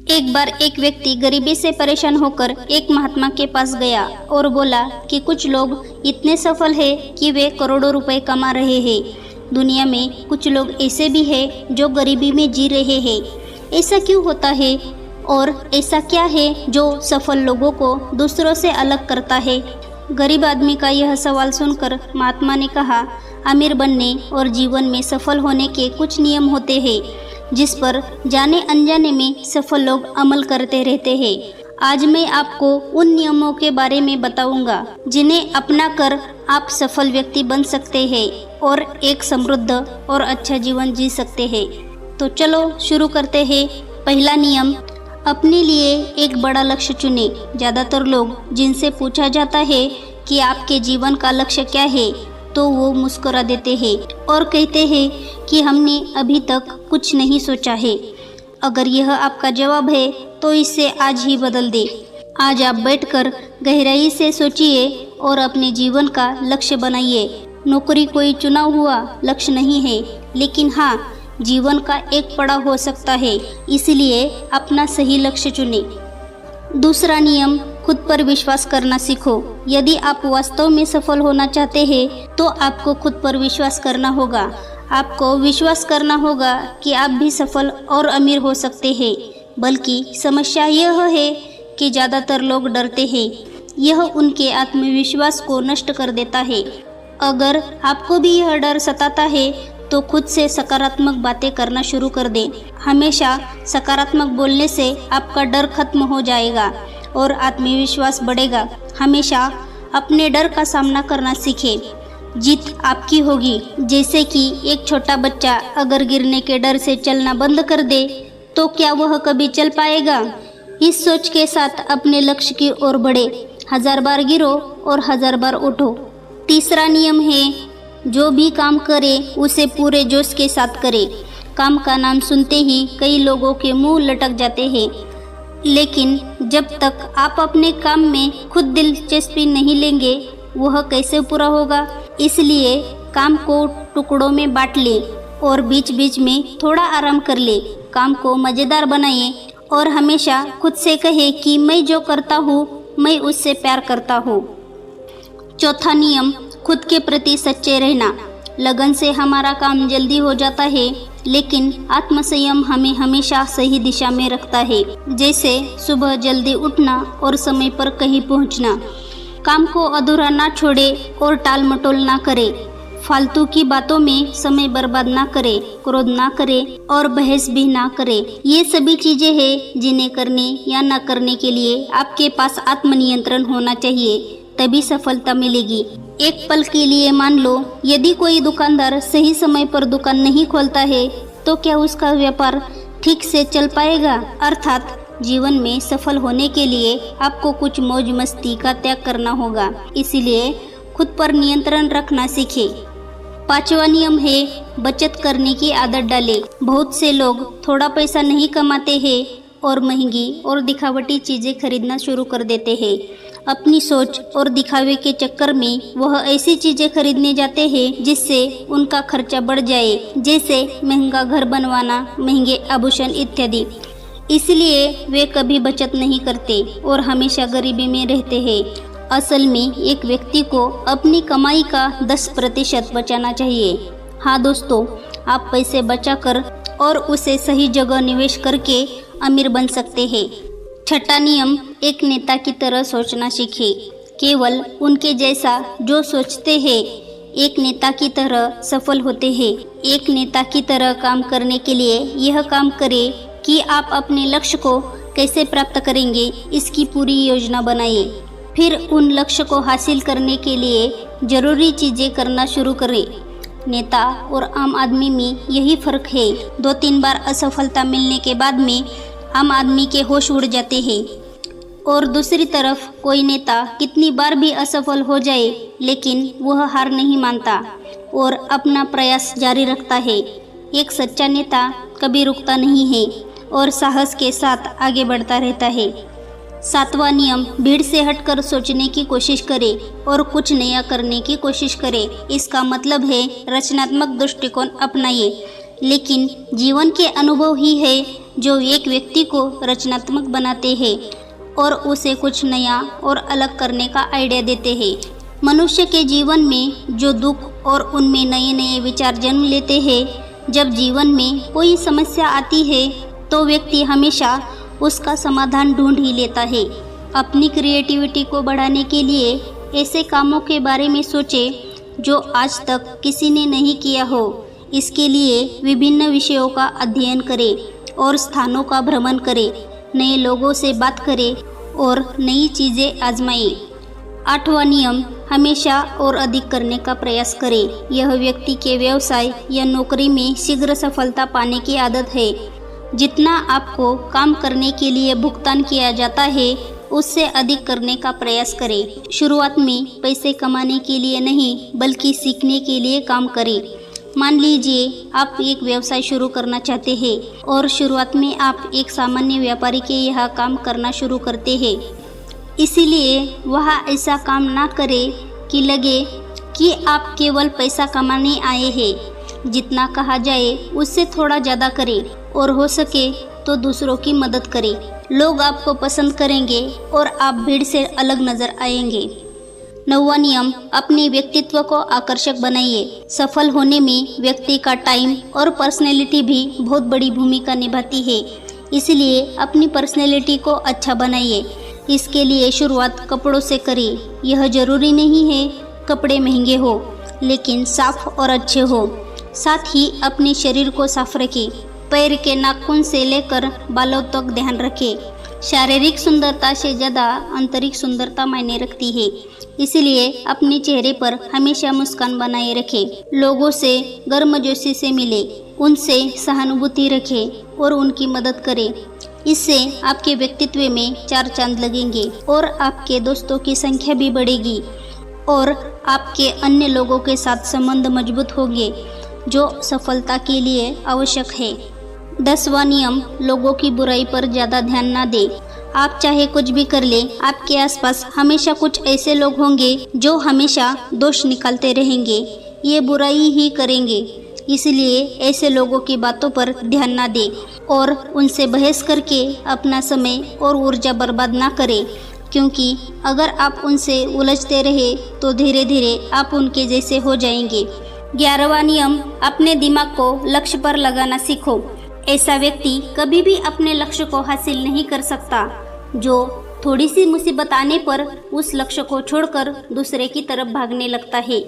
एक बार एक व्यक्ति गरीबी से परेशान होकर एक महात्मा के पास गया और बोला कि कुछ लोग इतने सफल हैं कि वे करोड़ों रुपए कमा रहे हैं। दुनिया में कुछ लोग ऐसे भी हैं जो गरीबी में जी रहे हैं। ऐसा क्यों होता है और ऐसा क्या है जो सफल लोगों को दूसरों से अलग करता है? गरीब आदमी का यह सवाल सुनकर महात्मा ने कहा, अमीर बनने और जीवन में सफल होने के कुछ नियम होते हैं जिस पर जाने अनजाने में सफल लोग अमल करते रहते हैं। आज मैं आपको उन नियमों के बारे में बताऊंगा जिन्हें अपनाकर आप सफल व्यक्ति बन सकते हैं और एक समृद्ध और अच्छा जीवन जी सकते हैं। तो चलो शुरू करते हैं। पहला नियम, अपने लिए एक बड़ा लक्ष्य चुनें। ज़्यादातर लोग जिनसे पूछा जाता है कि आपके जीवन का लक्ष्य क्या है तो वो मुस्कुरा देते हैं और कहते हैं कि हमने अभी तक कुछ नहीं सोचा है। अगर यह आपका जवाब है तो इसे आज ही बदल दें। आज आप बैठकर गहराई से सोचिए और अपने जीवन का लक्ष्य बनाइए। नौकरी कोई चुना हुआ लक्ष्य नहीं है, लेकिन हाँ, जीवन का एक पड़ाव हो सकता है, इसलिए अपना सही लक्ष्य चुनें। दूसरा नियम, खुद पर विश्वास करना सीखो। यदि आप वास्तव में सफल होना चाहते हैं तो आपको खुद पर विश्वास करना होगा। आपको विश्वास करना होगा कि आप भी सफल और अमीर हो सकते हैं। बल्कि समस्या यह है कि ज़्यादातर लोग डरते हैं। यह उनके आत्मविश्वास को नष्ट कर देता है। अगर आपको भी यह डर सताता है तो खुद से सकारात्मक बातें करना शुरू कर दें। हमेशा सकारात्मक बोलने से आपका डर खत्म हो जाएगा और आत्मविश्वास बढ़ेगा। हमेशा अपने डर का सामना करना सीखें। जीत आपकी होगी। जैसे कि एक छोटा बच्चा अगर गिरने के डर से चलना बंद कर दे तो क्या वह कभी चल पाएगा? इस सोच के साथ अपने लक्ष्य की ओर बढ़े। 1000 बार गिरो और 1000 बार उठो। तीसरा नियम है, जो भी काम करे उसे पूरे जोश के साथ करे। काम का नाम सुनते ही कई लोगों के मुंह लटक जाते हैं, लेकिन जब तक आप अपने काम में खुद दिलचस्पी नहीं लेंगे वह कैसे पूरा होगा? इसलिए काम को टुकड़ों में बांट ले और बीच बीच में थोड़ा आराम कर ले। काम को मज़ेदार बनाइए और हमेशा खुद से कहे कि मैं जो करता हूँ मैं उससे प्यार करता हूँ। चौथा नियम, खुद के प्रति सच्चे रहना। लगन से हमारा काम जल्दी हो जाता है, लेकिन आत्मसंयम हमें हमेशा सही दिशा में रखता है। जैसे सुबह जल्दी उठना और समय पर कहीं पहुंचना। काम को अधूरा ना छोड़े और टाल मटोल ना करे। फालतू की बातों में समय बर्बाद ना करे, क्रोध ना करे और बहस भी ना करे। ये सभी चीजें हैं जिन्हें करने या ना करने के लिए आपके पास आत्मनियंत्रण होना चाहिए, तभी सफलता मिलेगी। एक पल के लिए मान लो, यदि कोई दुकानदार सही समय पर दुकान नहीं खोलता है तो क्या उसका व्यापार ठीक से चल पाएगा? अर्थात जीवन में सफल होने के लिए आपको कुछ मौज मस्ती का त्याग करना होगा। इसीलिए खुद पर नियंत्रण रखना सीखें। पांचवा नियम है, बचत करने की आदत डालें। बहुत से लोग थोड़ा पैसा नहीं कमाते हैं और महंगी और दिखावटी चीज़ें खरीदना शुरू कर देते हैं। अपनी सोच और दिखावे के चक्कर में वह ऐसी चीज़ें खरीदने जाते हैं जिससे उनका खर्चा बढ़ जाए, जैसे महंगा घर बनवाना, महंगे आभूषण इत्यादि। इसलिए वे कभी बचत नहीं करते और हमेशा गरीबी में रहते हैं। असल में एक व्यक्ति को अपनी कमाई का 10% बचाना चाहिए। हाँ दोस्तों, आप पैसे बचाकर और उसे सही जगह निवेश करके अमीर बन सकते हैं। छठा नियम, एक नेता की तरह सोचना सीखें। केवल उनके जैसा जो सोचते हैं एक नेता की तरह सफल होते हैं। एक नेता की तरह काम करने के लिए यह काम करें कि आप अपने लक्ष्य को कैसे प्राप्त करेंगे, इसकी पूरी योजना बनाइए। फिर उन लक्ष्य को हासिल करने के लिए ज़रूरी चीज़ें करना शुरू करें। नेता और आम आदमी में यही फ़र्क है। 2-3 बार असफलता मिलने के बाद में आम आदमी के होश उड़ जाते हैं और दूसरी तरफ कोई नेता कितनी बार भी असफल हो जाए लेकिन वह हार नहीं मानता और अपना प्रयास जारी रखता है। एक सच्चा नेता कभी रुकता नहीं है और साहस के साथ आगे बढ़ता रहता है। 7वां नियम, भीड़ से हटकर सोचने की कोशिश करें और कुछ नया करने की कोशिश करें। इसका मतलब है रचनात्मक दृष्टिकोण अपनाइए। लेकिन जीवन के अनुभव ही है जो एक व्यक्ति को रचनात्मक बनाते हैं और उसे कुछ नया और अलग करने का आइडिया देते हैं। मनुष्य के जीवन में जो दुख और उनमें नए नए विचार जन्म लेते हैं। जब जीवन में कोई समस्या आती है तो व्यक्ति हमेशा उसका समाधान ढूंढ ही लेता है। अपनी क्रिएटिविटी को बढ़ाने के लिए ऐसे कामों के बारे में सोचें जो आज तक किसी ने नहीं किया हो। इसके लिए विभिन्न विषयों का अध्ययन करें और स्थानों का भ्रमण करें, नए लोगों से बात करें और नई चीज़ें आजमाएं। 8वां नियम, हमेशा और अधिक करने का प्रयास करें। यह व्यक्ति के व्यवसाय या नौकरी में शीघ्र सफलता पाने की आदत है। जितना आपको काम करने के लिए भुगतान किया जाता है उससे अधिक करने का प्रयास करें। शुरुआत में पैसे कमाने के लिए नहीं बल्कि सीखने के लिए काम करें। मान लीजिए आप एक व्यवसाय शुरू करना चाहते हैं और शुरुआत में आप एक सामान्य व्यापारी के यहाँ काम करना शुरू करते हैं। इसीलिए वहाँ ऐसा काम ना करें कि लगे कि आप केवल पैसा कमाने आए हैं। जितना कहा जाए उससे थोड़ा ज़्यादा करें और हो सके तो दूसरों की मदद करें। लोग आपको पसंद करेंगे और आप भीड़ से अलग नजर आएंगे। 9वां नियम, अपने व्यक्तित्व को आकर्षक बनाइए। सफल होने में व्यक्ति का टाइम और पर्सनैलिटी भी बहुत बड़ी भूमिका निभाती है। इसलिए अपनी पर्सनैलिटी को अच्छा बनाइए। इसके लिए शुरुआत कपड़ों से करें। यह जरूरी नहीं है कपड़े महंगे हो, लेकिन साफ और अच्छे हो। साथ ही अपने शरीर को साफ रखें। पैर के नाखून से लेकर बालों तक ध्यान रखें। शारीरिक सुंदरता से ज़्यादा आंतरिक सुंदरता मायने रखती है। इसलिए अपने चेहरे पर हमेशा मुस्कान बनाए रखें। लोगों से गर्मजोशी से मिले, उनसे सहानुभूति रखें और उनकी मदद करें। इससे आपके व्यक्तित्व में 4 चांद लगेंगे और आपके दोस्तों की संख्या भी बढ़ेगी और आपके अन्य लोगों के साथ संबंध मजबूत होंगे, जो सफलता के लिए आवश्यक है। 10वां नियम, लोगों की बुराई पर ज़्यादा ध्यान ना दें। आप चाहे कुछ भी कर लें, आपके आसपास हमेशा कुछ ऐसे लोग होंगे जो हमेशा दोष निकालते रहेंगे, ये बुराई ही करेंगे। इसलिए ऐसे लोगों की बातों पर ध्यान ना दें और उनसे बहस करके अपना समय और ऊर्जा बर्बाद ना करें, क्योंकि अगर आप उनसे उलझते रहे तो धीरे धीरे आप उनके जैसे हो जाएंगे। 11वां नियम, अपने दिमाग को लक्ष्य पर लगाना सीखो। ऐसा व्यक्ति कभी भी अपने लक्ष्य को हासिल नहीं कर सकता जो थोड़ी सी मुसीबत आने पर उस लक्ष्य को छोड़कर दूसरे की तरफ भागने लगता है,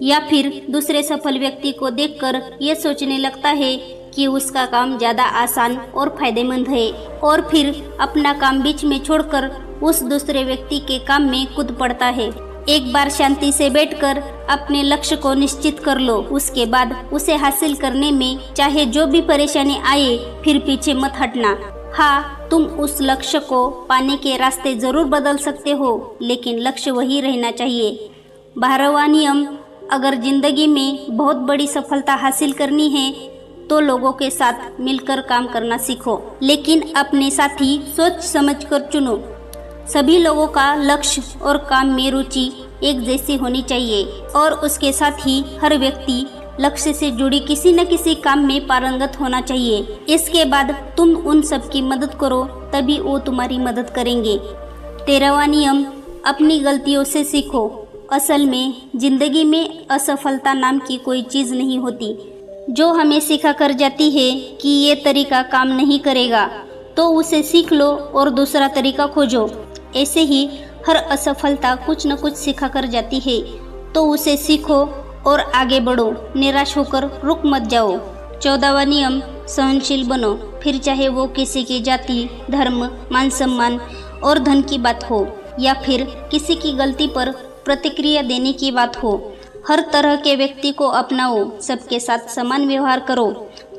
या फिर दूसरे सफल व्यक्ति को देखकर यह सोचने लगता है कि उसका काम ज़्यादा आसान और फायदेमंद है, और फिर अपना काम बीच में छोड़कर उस दूसरे व्यक्ति के काम में कूद पड़ता है। एक बार शांति से बैठकर अपने लक्ष्य को निश्चित कर लो। उसके बाद उसे हासिल करने में चाहे जो भी परेशानी आए फिर पीछे मत हटना। हाँ, तुम उस लक्ष्य को पाने के रास्ते जरूर बदल सकते हो, लेकिन लक्ष्य वही रहना चाहिए। 12वां नियम, अगर जिंदगी में बहुत बड़ी सफलता हासिल करनी है तो लोगों के साथ मिलकर काम करना सीखो, लेकिन अपने साथी सोच समझकर चुनो। सभी लोगों का लक्ष्य और काम में रुचि एक जैसी होनी चाहिए और उसके साथ ही हर व्यक्ति लक्ष्य से जुड़ी किसी न किसी काम में पारंगत होना चाहिए। इसके बाद तुम उन सब की मदद करो, तभी वो तुम्हारी मदद करेंगे। 13वां नियम, अपनी गलतियों से सीखो। असल में जिंदगी में असफलता नाम की कोई चीज़ नहीं होती जो हमें सिखा कर जाती है कि ये तरीका काम नहीं करेगा, तो उसे सीख लो और दूसरा तरीका खोजो। ऐसे ही हर असफलता कुछ न कुछ सिखा कर जाती है, तो उसे सीखो और आगे बढ़ो। निराश होकर रुक मत जाओ। 14वां नियम, सहनशील बनो, फिर चाहे वो किसी की जाति, धर्म, मान सम्मान और धन की बात हो या फिर किसी की गलती पर प्रतिक्रिया देने की बात हो। हर तरह के व्यक्ति को अपनाओ, सबके साथ समान व्यवहार करो,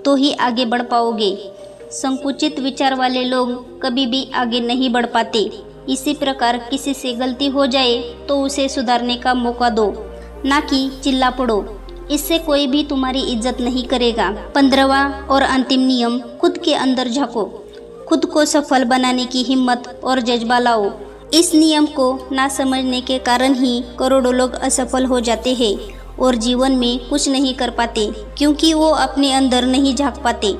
तो ही आगे बढ़ पाओगे। संकुचित विचार वाले लोग कभी भी आगे नहीं बढ़ पाते। इसी प्रकार किसी से गलती हो जाए तो उसे सुधारने का मौका दो, ना कि चिल्ला पड़ो। इससे कोई भी तुम्हारी इज्जत नहीं करेगा। 15वां और अंतिम नियम, खुद के अंदर झांको। खुद को सफल बनाने की हिम्मत और जज्बा लाओ। इस नियम को ना समझने के कारण ही करोड़ों लोग असफल हो जाते हैं और जीवन में कुछ नहीं कर पाते, क्योंकि वो अपने अंदर नहीं झांक पाते।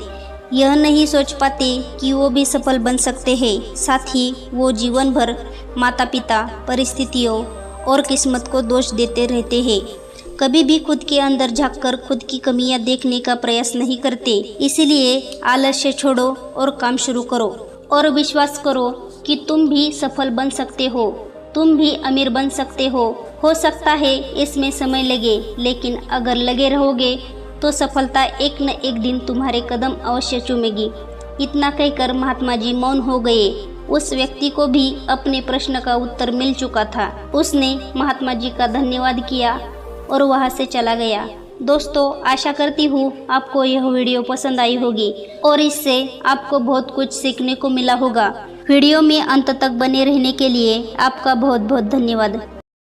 यह नहीं सोच पाते कि वो भी सफल बन सकते हैं। साथ ही वो जीवन भर माता पिता, परिस्थितियों और किस्मत को दोष देते रहते हैं। कभी भी खुद के अंदर झांककर खुद की कमियां देखने का प्रयास नहीं करते। इसीलिए आलस्य छोड़ो और काम शुरू करो और विश्वास करो कि तुम भी सफल बन सकते हो, तुम भी अमीर बन सकते हो। सकता है इसमें समय लगे, लेकिन अगर लगे रहोगे तो सफलता एक न एक दिन तुम्हारे कदम अवश्य चूमेगी। इतना कहकर महात्मा जी मौन हो गए। उस व्यक्ति को भी अपने प्रश्न का उत्तर मिल चुका था। उसने महात्मा जी का धन्यवाद किया और वहां से चला गया। दोस्तों, आशा करती हूँ आपको यह वीडियो पसंद आई होगी और इससे आपको बहुत कुछ सीखने को मिला होगा। वीडियो में अंत तक बने रहने के लिए आपका बहुत बहुत धन्यवाद।